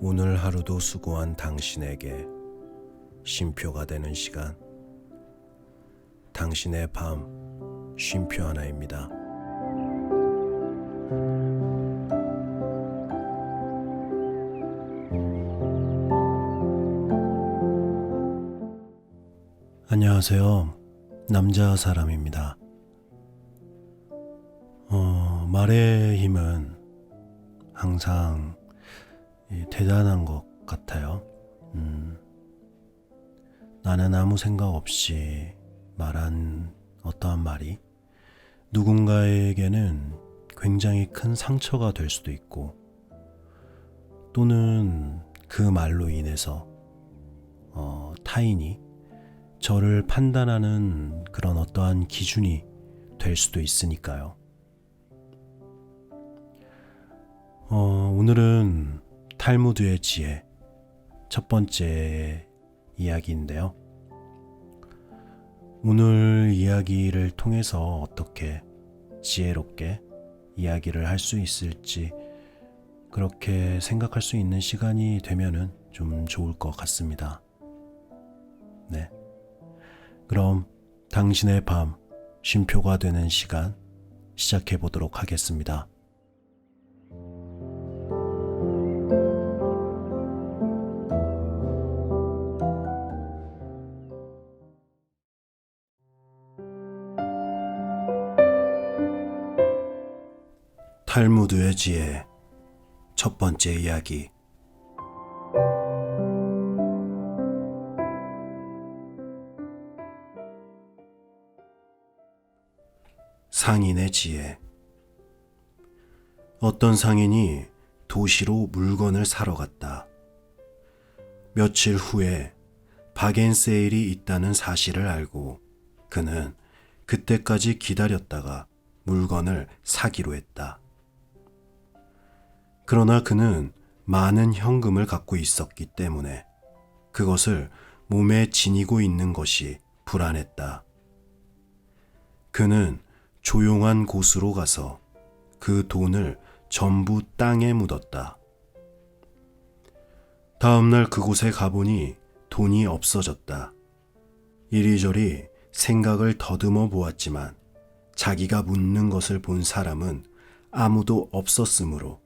오늘 하루도 수고한 당신에게 쉼표가 되는 시간, 당신의 밤 쉼표 하나입니다. 안녕하세요. 남자 사람입니다. 말의 힘은 항상 대단한 것 같아요. 나는 아무 생각 없이 말한 어떠한 말이 누군가에게는 굉장히 큰 상처가 될 수도 있고, 또는 그 말로 인해서 타인이 저를 판단하는 그런 어떠한 기준이 될 수도 있으니까요. 오늘은 탈무드의 지혜 첫 번째 이야기인데요. 오늘 이야기를 통해서 어떻게 지혜롭게 이야기를 할 수 있을지 그렇게 생각할 수 있는 시간이 되면은 좀 좋을 것 같습니다. 네. 그럼 당신의 밤 쉼표가 되는 시간 시작해 보도록 하겠습니다. 탈무드의 지혜 첫 번째 이야기. 상인의 지혜. 어떤 상인이 도시로 물건을 사러 갔다. 며칠 후에 바겐세일이 있다는 사실을 알고 그는 그때까지 기다렸다가 물건을 사기로 했다. 그러나 그는 많은 현금을 갖고 있었기 때문에 그것을 몸에 지니고 있는 것이 불안했다. 그는 조용한 곳으로 가서 그 돈을 전부 땅에 묻었다. 다음날 그곳에 가보니 돈이 없어졌다. 이리저리 생각을 더듬어 보았지만 자기가 묻는 것을 본 사람은 아무도 없었으므로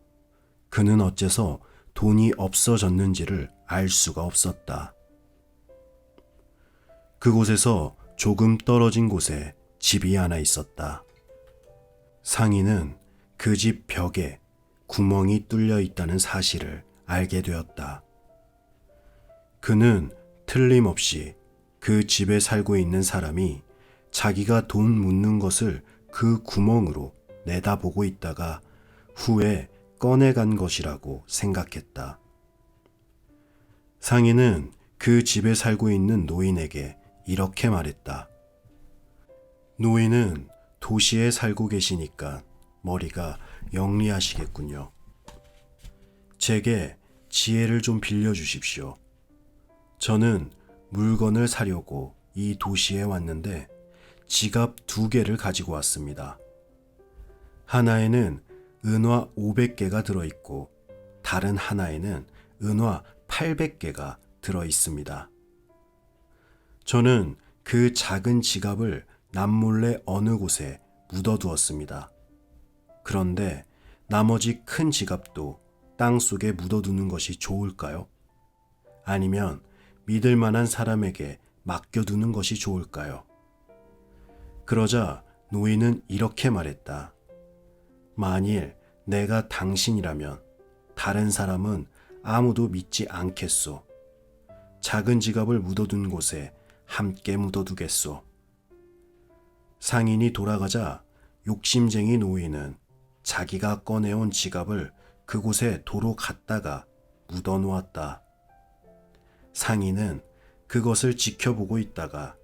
그는 어째서 돈이 없어졌는지를 알 수가 없었다. 그곳에서 조금 떨어진 곳에 집이 하나 있었다. 상인은 그 집 벽에 구멍이 뚫려 있다는 사실을 알게 되었다. 그는 틀림없이 그 집에 살고 있는 사람이 자기가 돈 묻는 것을 그 구멍으로 내다보고 있다가 후에 꺼내간 것이라고 생각했다. 상인은 그 집에 살고 있는 노인에게 이렇게 말했다. 노인은 도시에 살고 계시니까 머리가 영리하시겠군요. 제게 지혜를 좀 빌려주십시오. 저는 물건을 사려고 이 도시에 왔는데 지갑 2개를 가지고 왔습니다. 하나에는 은화 500개가 들어있고 다른 하나에는 은화 800개가 들어있습니다. 저는 그 작은 지갑을 남몰래 어느 곳에 묻어두었습니다. 그런데 나머지 큰 지갑도 땅 속에 묻어두는 것이 좋을까요? 아니면 믿을 만한 사람에게 맡겨두는 것이 좋을까요? 그러자 노인은 이렇게 말했다. 만일 내가 당신이라면 다른 사람은 아무도 믿지 않겠소. 작은 지갑을 묻어둔 곳에 함께 묻어두겠소. 상인이 돌아가자 욕심쟁이 노인은 자기가 꺼내온 지갑을 그곳에 도로 갖다가 묻어놓았다. 상인은 그것을 지켜보고 있다가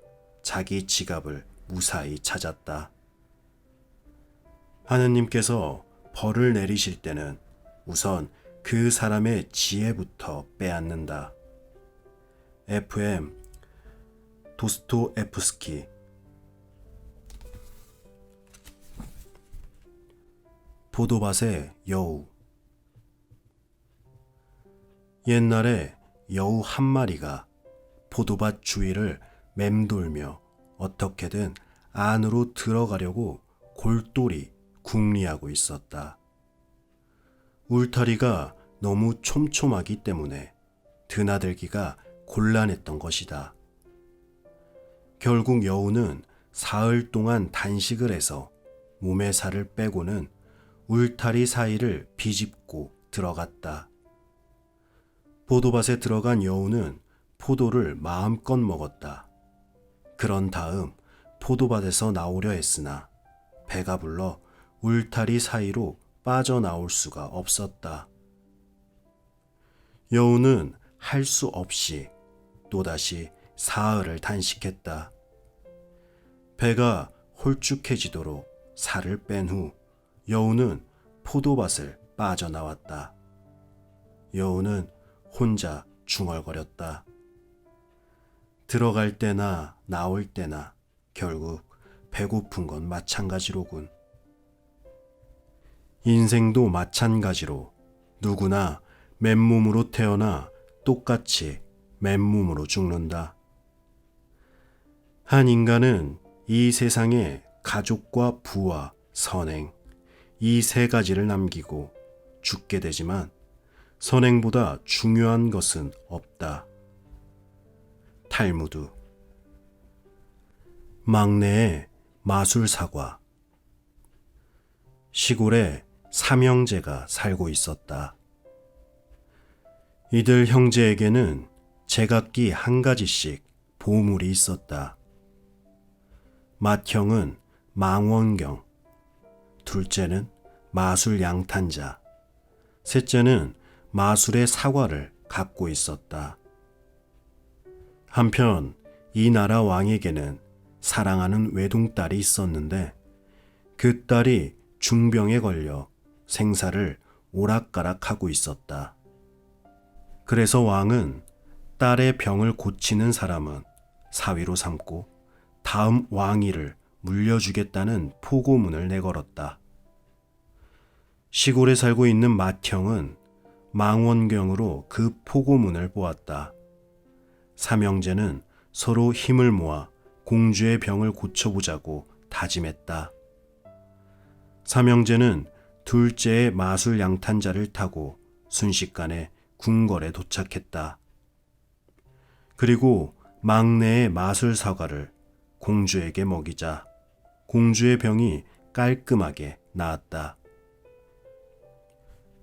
자기 지갑을 무사히 찾았다. 하느님께서 벌을 내리실 때는 우선 그 사람의 지혜부터 빼앗는다. FM 도스토옙스키. 포도밭의 여우. 옛날에 여우 한 마리가 포도밭 주위를 맴돌며 어떻게든 안으로 들어가려고 골똘히 궁리하고 있었다. 울타리가 너무 촘촘하기 때문에 드나들기가 곤란했던 것이다. 결국 여우는 사흘 동안 단식을 해서 몸의 살을 빼고는 울타리 사이를 비집고 들어갔다. 포도밭에 들어간 여우는 포도를 마음껏 먹었다. 그런 다음 포도밭에서 나오려 했으나 배가 불러 울타리 사이로 빠져나올 수가 없었다. 여우는 할 수 없이 또다시 사흘을 단식했다. 배가 홀쭉해지도록 살을 뺀 후 여우는 포도밭을 빠져나왔다. 여우는 혼자 중얼거렸다. 들어갈 때나 나올 때나 결국 배고픈 건 마찬가지로군. 인생도 마찬가지로 누구나 맨몸으로 태어나 똑같이 맨몸으로 죽는다. 한 인간은 이 세상에 가족과 부와 선행, 이 세 가지를 남기고 죽게 되지만 선행보다 중요한 것은 없다. 탈무드. 막내의 마술사과. 시골에 삼형제가 살고 있었다. 이들 형제에게는 제각기 한 가지씩 보물이 있었다. 맏형은 망원경, 둘째는 마술 양탄자, 셋째는 마술의 사과를 갖고 있었다. 한편 이 나라 왕에게는 사랑하는 외동딸이 있었는데 그 딸이 중병에 걸려 생사를 오락가락하고 있었다. 그래서 왕은 딸의 병을 고치는 사람은 사위로 삼고 다음 왕위를 물려주겠다는 포고문을 내걸었다. 시골에 살고 있는 맏형은 망원경으로 그 포고문을 보았다. 삼형제는 서로 힘을 모아 공주의 병을 고쳐보자고 다짐했다. 삼형제는 둘째의 마술 양탄자를 타고 순식간에 궁궐에 도착했다. 그리고 막내의 마술 사과를 공주에게 먹이자 공주의 병이 깔끔하게 나았다.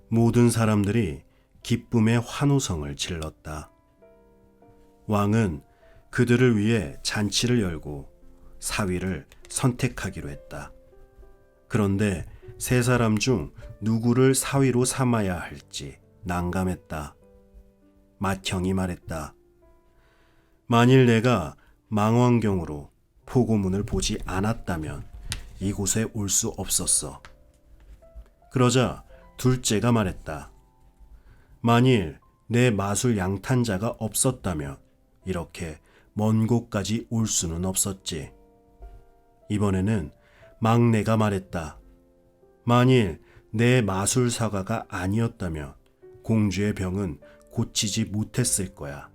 모든 사람들이 기쁨의 환호성을 질렀다. 왕은 그들을 위해 잔치를 열고 사위를 선택하기로 했다. 그런데 세 사람 중 누구를 사위로 삼아야 할지 난감했다. 맏형이 말했다. 만일 내가 망원경으로 포고문을 보지 않았다면 이곳에 올 수 없었어. 그러자 둘째가 말했다. 만일 내 마술 양탄자가 없었다면 이렇게 먼 곳까지 올 수는 없었지. 이번에는 막내가 말했다. 만일 내 마술 사과가 아니었다면 공주의 병은 고치지 못했을 거야.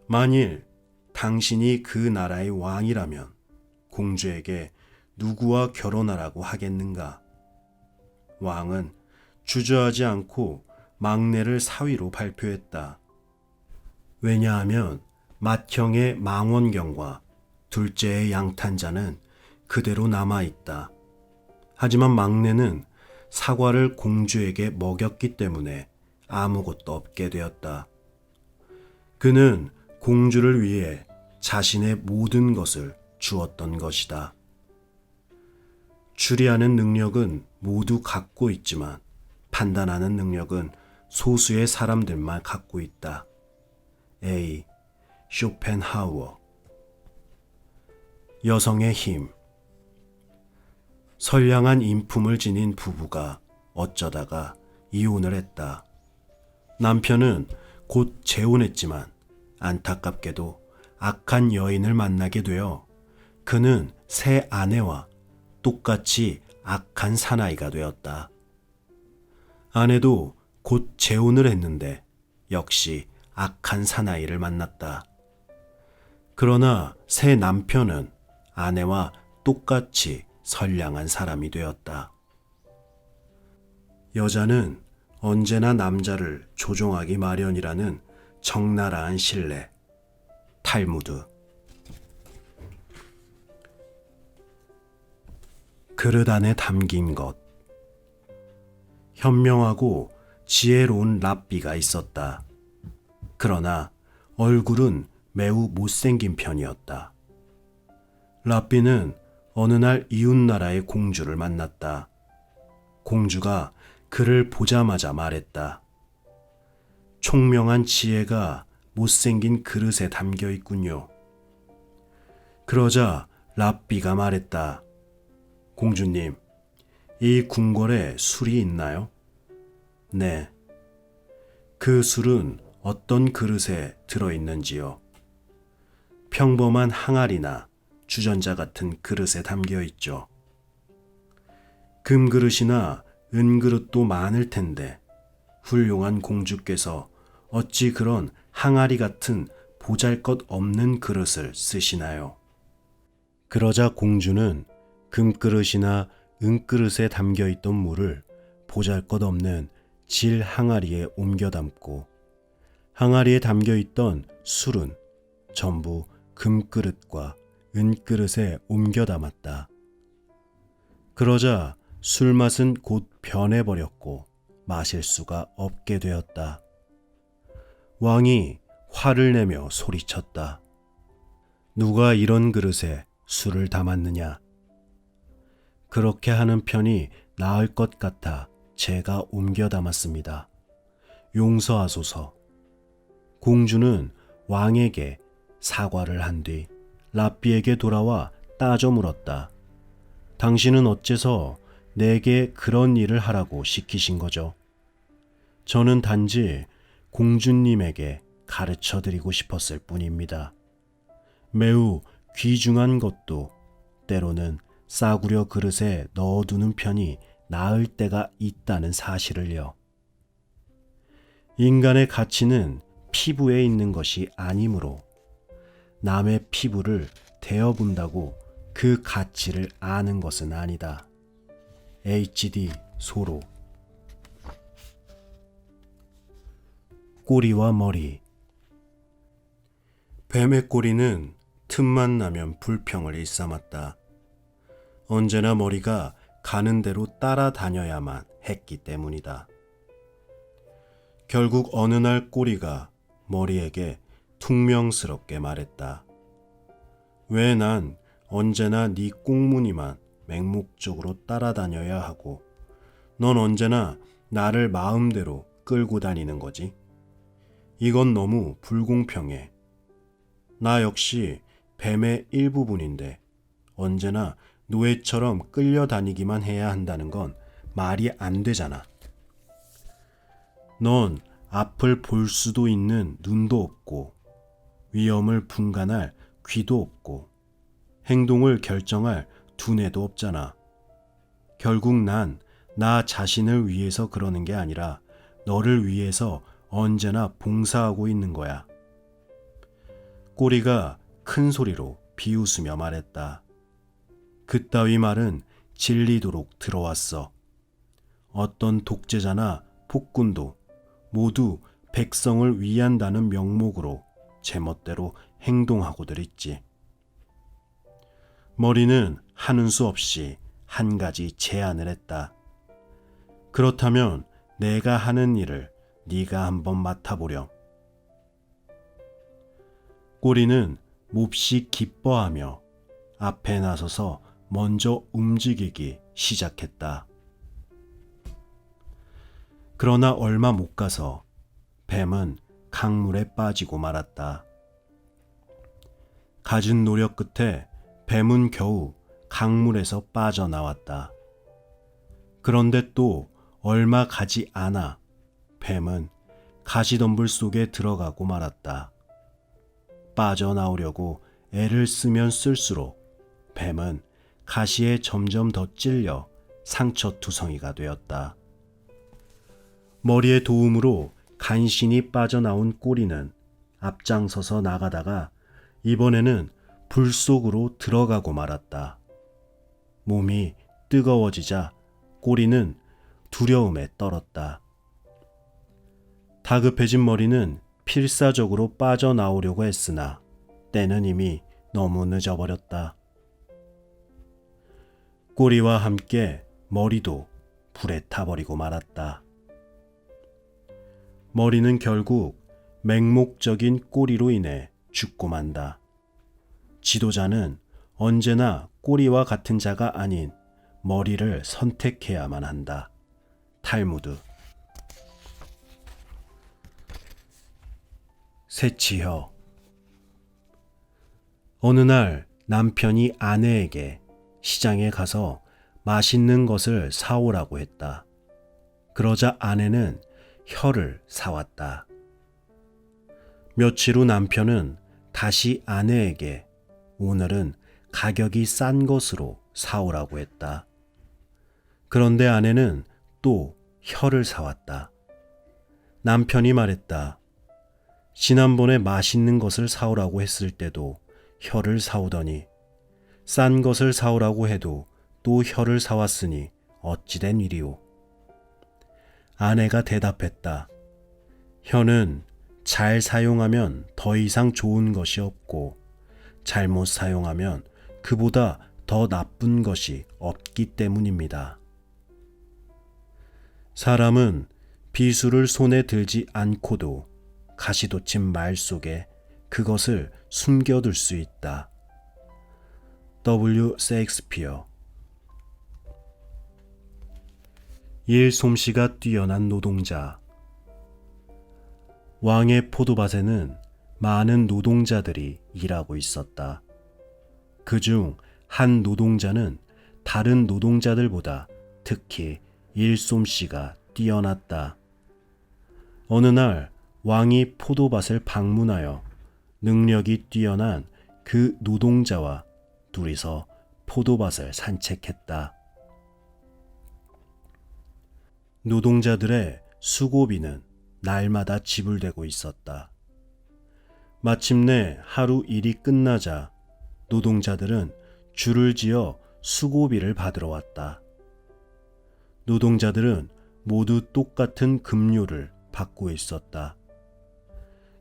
만일 당신이 그 나라의 왕이라면 공주에게 누구와 결혼하라고 하겠는가? 왕은 주저하지 않고 막내를 사위로 발표했다. 왜냐하면 맏형의 망원경과 둘째의 양탄자는 그대로 남아있다. 하지만 막내는 사과를 공주에게 먹였기 때문에 아무것도 없게 되었다. 그는 공주를 위해 자신의 모든 것을 주었던 것이다. 추리하는 능력은 모두 갖고 있지만 판단하는 능력은 소수의 사람들만 갖고 있다. A. 쇼펜하우어. 여성의 힘. 선량한 인품을 지닌 부부가 어쩌다가 이혼을 했다. 남편은 곧 재혼했지만 안타깝게도 악한 여인을 만나게 되어 그는 새 아내와 똑같이 악한 사나이가 되었다. 아내도 곧 재혼을 했는데 역시 악한 사나이를 만났다. 그러나 새 남편은 아내와 똑같이 선량한 사람이 되었다. 여자는 언제나 남자를 조종하기 마련이라는 적나라한 신뢰, 탈무드. 그릇 안에 담긴 것. 현명하고 지혜로운 랍비가 있었다. 그러나 얼굴은 매우 못생긴 편이었다. 랍비는 어느 날 이웃나라의 공주를 만났다. 공주가 그를 보자마자 말했다. 총명한 지혜가 못생긴 그릇에 담겨 있군요. 그러자 랍비가 말했다. 공주님, 이 궁궐에 술이 있나요? 네. 그 술은 어떤 그릇에 들어있는지요? 평범한 항아리나 주전자 같은 그릇에 담겨 있죠. 금그릇이나 은그릇도 많을 텐데 훌륭한 공주께서 어찌 그런 항아리 같은 보잘것없는 그릇을 쓰시나요? 그러자 공주는 금그릇이나 은그릇에 담겨있던 물을 보잘것없는 질 항아리에 옮겨 담고 항아리에 담겨있던 술은 전부 금그릇과 은그릇에 옮겨 담았다. 그러자 술맛은 곧 변해버렸고 마실 수가 없게 되었다. 왕이 화를 내며 소리쳤다. 누가 이런 그릇에 술을 담았느냐? 그렇게 하는 편이 나을 것 같아 제가 옮겨 담았습니다. 용서하소서. 공주는 왕에게 사과를 한 뒤 랍비에게 돌아와 따져 물었다. 당신은 어째서 내게 그런 일을 하라고 시키신 거죠? 저는 단지 공주님에게 가르쳐 드리고 싶었을 뿐입니다. 매우 귀중한 것도 때로는 싸구려 그릇에 넣어두는 편이 나을 때가 있다는 사실을요. 인간의 가치는 피부에 있는 것이 아니므로 남의 피부를 대어본다고 그 가치를 아는 것은 아니다. H.D. 소로. 꼬리와 머리. 뱀의 꼬리는 틈만 나면 불평을 일삼았다. 언제나 머리가 가는 대로 따라다녀야만 했기 때문이다. 결국 어느 날 꼬리가 머리에게 퉁명스럽게 말했다. 왜 난 언제나 네 꽁무니만 맹목적으로 따라다녀야 하고 넌 언제나 나를 마음대로 끌고 다니는 거지? 이건 너무 불공평해. 나 역시 뱀의 일부분인데 언제나 노예처럼 끌려다니기만 해야 한다는 건 말이 안 되잖아. 넌 앞을 볼 수도 있는 눈도 없고 위험을 분간할 귀도 없고 행동을 결정할 두뇌도 없잖아. 결국 난 나 자신을 위해서 그러는 게 아니라 너를 위해서 언제나 봉사하고 있는 거야. 꼬리가 큰 소리로 비웃으며 말했다. 그따위 말은 질리도록 들어왔어. 어떤 독재자나 폭군도 모두 백성을 위한다는 명목으로 제멋대로 행동하고들 있지. 머리는 하는 수 없이 한 가지 제안을 했다. 그렇다면 내가 하는 일을 네가 한번 맡아보렴. 꼬리는 몹시 기뻐하며 앞에 나서서 먼저 움직이기 시작했다. 그러나 얼마 못 가서 뱀은 강물에 빠지고 말았다. 갖은 노력 끝에 뱀은 겨우 강물에서 빠져나왔다. 그런데 또 얼마 가지 않아 뱀은 가시덤불 속에 들어가고 말았다. 빠져나오려고 애를 쓰면 쓸수록 뱀은 가시에 점점 더 찔려 상처투성이가 되었다. 머리의 도움으로 간신히 빠져나온 꼬리는 앞장서서 나가다가 이번에는 불 속으로 들어가고 말았다. 몸이 뜨거워지자 꼬리는 두려움에 떨었다. 다급해진 머리는 필사적으로 빠져나오려고 했으나 때는 이미 너무 늦어버렸다. 꼬리와 함께 머리도 불에 타버리고 말았다. 머리는 결국 맹목적인 꼬리로 인해 죽고 만다. 지도자는 언제나 꼬리와 같은 자가 아닌 머리를 선택해야만 한다. 탈무드. 세치혀. 어느 날 남편이 아내에게 시장에 가서 맛있는 것을 사오라고 했다. 그러자 아내는 혀를 사왔다. 며칠 후 남편은 다시 아내에게 오늘은 가격이 싼 것으로 사오라고 했다. 그런데 아내는 또 혀를 사왔다. 남편이 말했다. 지난번에 맛있는 것을 사오라고 했을 때도 혀를 사오더니 싼 것을 사오라고 해도 또 혀를 사왔으니 어찌된 일이오. 아내가 대답했다. 혀는 잘 사용하면 더 이상 좋은 것이 없고 잘못 사용하면 그보다 더 나쁜 것이 없기 때문입니다. 사람은 비수를 손에 들지 않고도 가시돋친 말 속에 그것을 숨겨둘 수 있다. W. 셰익스피어. 일 솜씨가 뛰어난 노동자. 왕의 포도밭에는 많은 노동자들이 일하고 있었다. 그중 한 노동자는 다른 노동자들보다 특히 일솜씨가 뛰어났다. 어느 날 왕이 포도밭을 방문하여 능력이 뛰어난 그 노동자와 둘이서 포도밭을 산책했다. 노동자들의 수고비는 날마다 지불되고 있었다. 마침내 하루 일이 끝나자 노동자들은 줄을 지어 수고비를 받으러 왔다. 노동자들은 모두 똑같은 급료를 받고 있었다.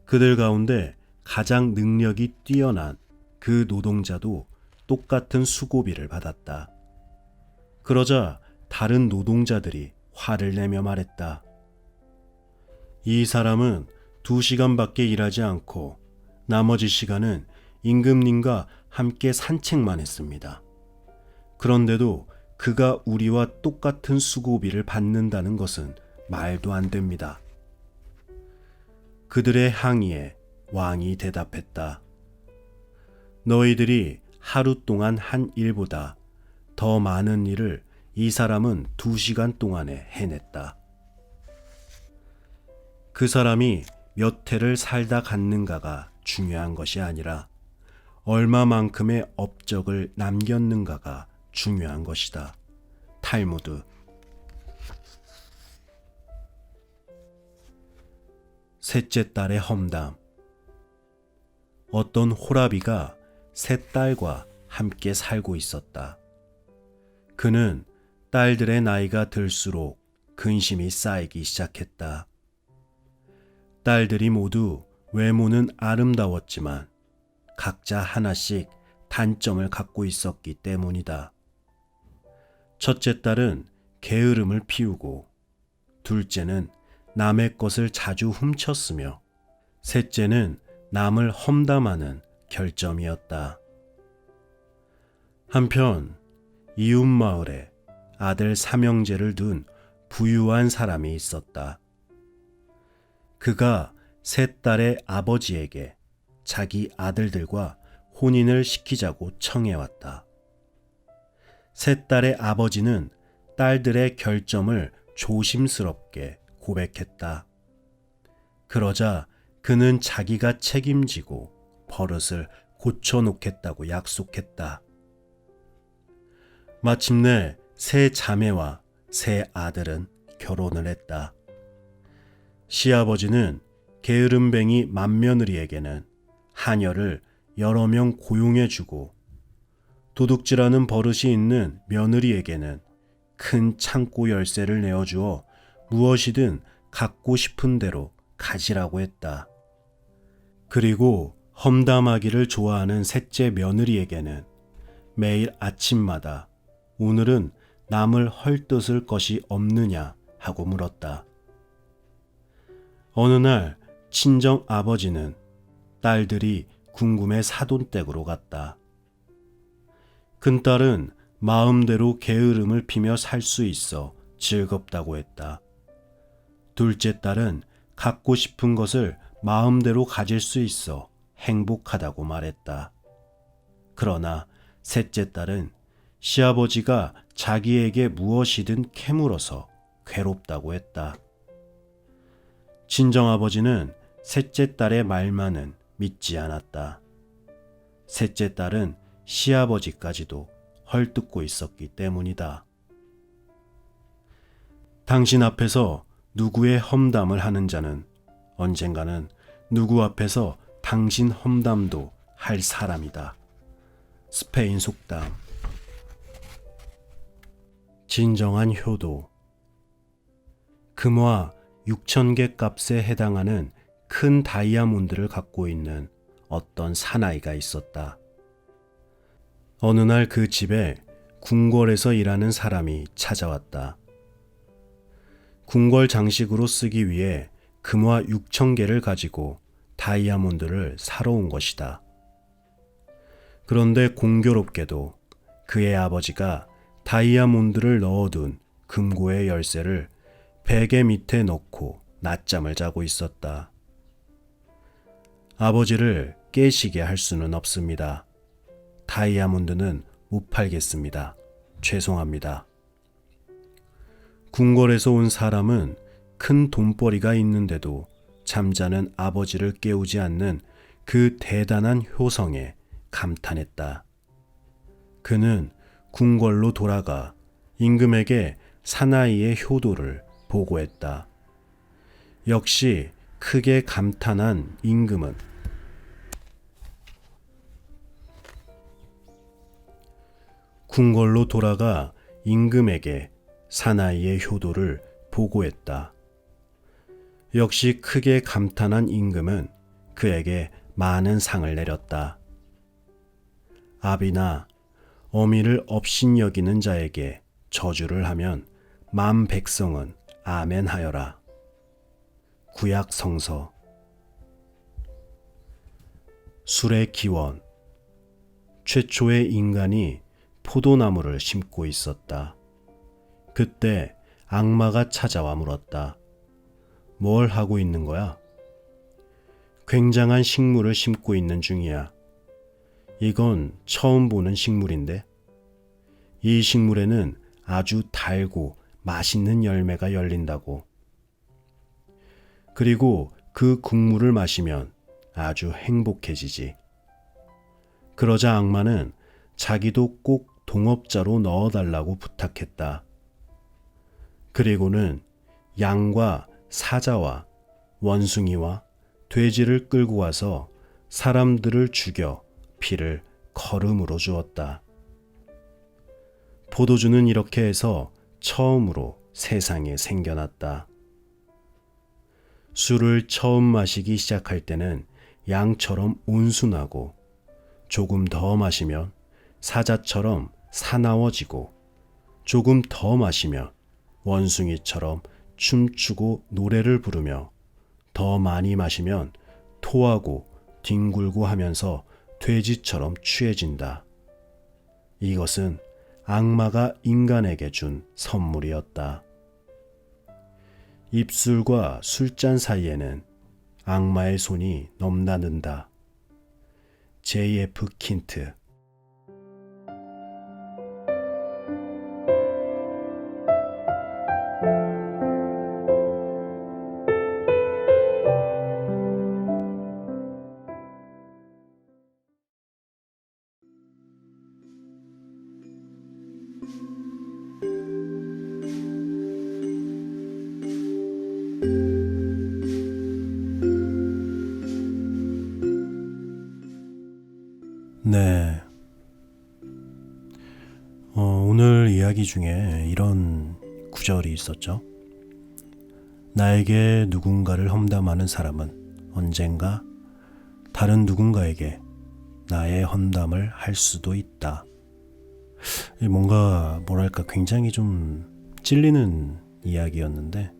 그들 가운데 가장 능력이 뛰어난 그 노동자도 똑같은 수고비를 받았다. 그러자 다른 노동자들이 화를 내며 말했다. 이 사람은 2시간밖에 일하지 않고 나머지 시간은 임금님과 함께 산책만 했습니다. 그런데도 그가 우리와 똑같은 수고비를 받는다는 것은 말도 안 됩니다. 그들의 항의에 왕이 대답했다. 너희들이 하루 동안 한 일보다 더 많은 일을 이 사람은 2시간 동안에 해냈다. 그 사람이 몇 해를 살다 갔는가가 중요한 것이 아니라 얼마만큼의 업적을 남겼는가가 중요한 것이다. 탈무드. 셋째 딸의 험담. 어떤 호라비가 세 딸과 함께 살고 있었다. 그는 딸들의 나이가 들수록 근심이 쌓이기 시작했다. 딸들이 모두 외모는 아름다웠지만 각자 하나씩 단점을 갖고 있었기 때문이다. 첫째 딸은 게으름을 피우고, 둘째는 남의 것을 자주 훔쳤으며, 셋째는 남을 험담하는 결점이었다. 한편 이웃 마을에 아들 삼형제를 둔 부유한 사람이 있었다. 그가 세 딸의 아버지에게 자기 아들들과 혼인을 시키자고 청해왔다. 세 딸의 아버지는 딸들의 결점을 조심스럽게 고백했다. 그러자 그는 자기가 책임지고 버릇을 고쳐놓겠다고 약속했다. 마침내 세 자매와 세 아들은 결혼을 했다. 시아버지는 게으름뱅이 맏며느리에게는 하녀를 여러 명 고용해주고 도둑질하는 버릇이 있는 며느리에게는 큰 창고 열쇠를 내어주어 무엇이든 갖고 싶은 대로 가지라고 했다. 그리고 험담하기를 좋아하는 셋째 며느리에게는 매일 아침마다 오늘은 남을 헐뜯을 것이 없느냐 하고 물었다. 어느 날 친정 아버지는 딸들이 궁금해 사돈댁으로 갔다. 큰딸은 마음대로 게으름을 피며 살 수 있어 즐겁다고 했다. 둘째 딸은 갖고 싶은 것을 마음대로 가질 수 있어 행복하다고 말했다. 그러나 셋째 딸은 시아버지가 자기에게 무엇이든 캐물어서 괴롭다고 했다. 친정아버지는 셋째 딸의 말만은 믿지 않았다. 셋째 딸은 시아버지까지도 헐뜯고 있었기 때문이다. 당신 앞에서 누구의 험담을 하는 자는 언젠가는 누구 앞에서 당신 험담도 할 사람이다. 스페인 속담. 진정한 효도. 금화 6,000개 값에 해당하는 큰 다이아몬드를 갖고 있는 어떤 사나이가 있었다. 어느 날 그 집에 궁궐에서 일하는 사람이 찾아왔다. 궁궐 장식으로 쓰기 위해 금화 6,000개를 가지고 다이아몬드를 사러 온 것이다. 그런데 공교롭게도 그의 아버지가 다이아몬드를 넣어둔 금고의 열쇠를 베개 밑에 넣고 낮잠을 자고 있었다. 아버지를 깨시게 할 수는 없습니다. 다이아몬드는 못 팔겠습니다. 죄송합니다. 궁궐에서 온 사람은 큰 돈벌이가 있는데도 잠자는 아버지를 깨우지 않는 그 대단한 효성에 감탄했다. 그는 궁궐로 돌아가 임금에게 사나이의 효도를 보고했다. 역시 크게 감탄한 임금은 궁궐로 돌아가 임금에게 사나이의 효도를 보고했다. 역시 크게 감탄한 임금은 그에게 많은 상을 내렸다. 아비나 어미를 업신여기는 자에게 저주를 하면 만 백성은 아멘하여라. 구약 성서. 술의 기원. 최초의 인간이 포도나무를 심고 있었다. 그때 악마가 찾아와 물었다. 뭘 하고 있는 거야? 굉장한 식물을 심고 있는 중이야. 이건 처음 보는 식물인데 이 식물에는 아주 달고 맛있는 열매가 열린다고. 그리고 그 국물을 마시면 아주 행복해지지. 그러자 악마는 자기도 꼭 동업자로 넣어달라고 부탁했다. 그리고는 양과 사자와 원숭이와 돼지를 끌고 와서 사람들을 죽여 피를 거름으로 주었다. 포도주는 이렇게 해서 처음으로 세상에 생겨났다. 술을 처음 마시기 시작할 때는 양처럼 온순하고 조금 더 마시면 사자처럼 사나워지고 조금 더 마시면 원숭이처럼 춤추고 노래를 부르며 더 많이 마시면 토하고 뒹굴고 하면서 돼지처럼 취해진다. 이것은 악마가 인간에게 준 선물이었다. 입술과 술잔 사이에는 악마의 손이 넘나든다. J.F. 킨트. 중에 이런 구절이 있었죠. 나에게 누군가를 험담하는 사람은 언젠가 다른 누군가에게 나의 험담을 할 수도 있다. 뭔가 뭐랄까 굉장히 좀 찔리는 이야기였는데,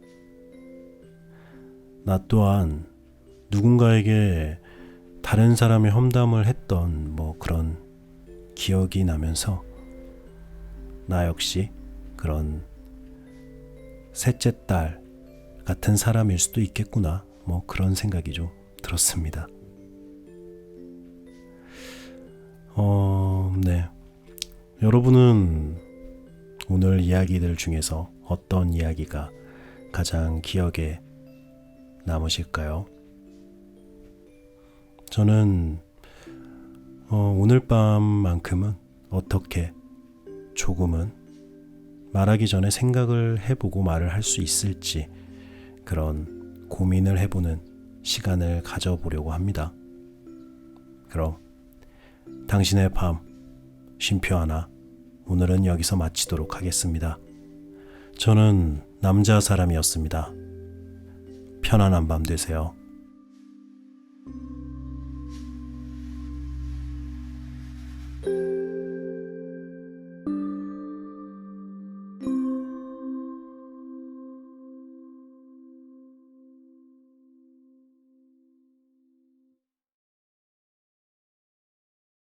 나 또한 누군가에게 다른 사람의 험담을 했던 그런 기억이 나면서 나 역시 그런 셋째 딸 같은 사람일 수도 있겠구나, 그런 생각이 좀 들었습니다. 네. 여러분은 오늘 이야기들 중에서 어떤 이야기가 가장 기억에 남으실까요? 저는 오늘 밤만큼은 어떻게 조금은 말하기 전에 생각을 해보고 말을 할 수 있을지 그런 고민을 해보는 시간을 가져보려고 합니다. 그럼 당신의 밤 쉼표 하나 오늘은 여기서 마치도록 하겠습니다. 저는 남자 사람이었습니다. 편안한 밤 되세요.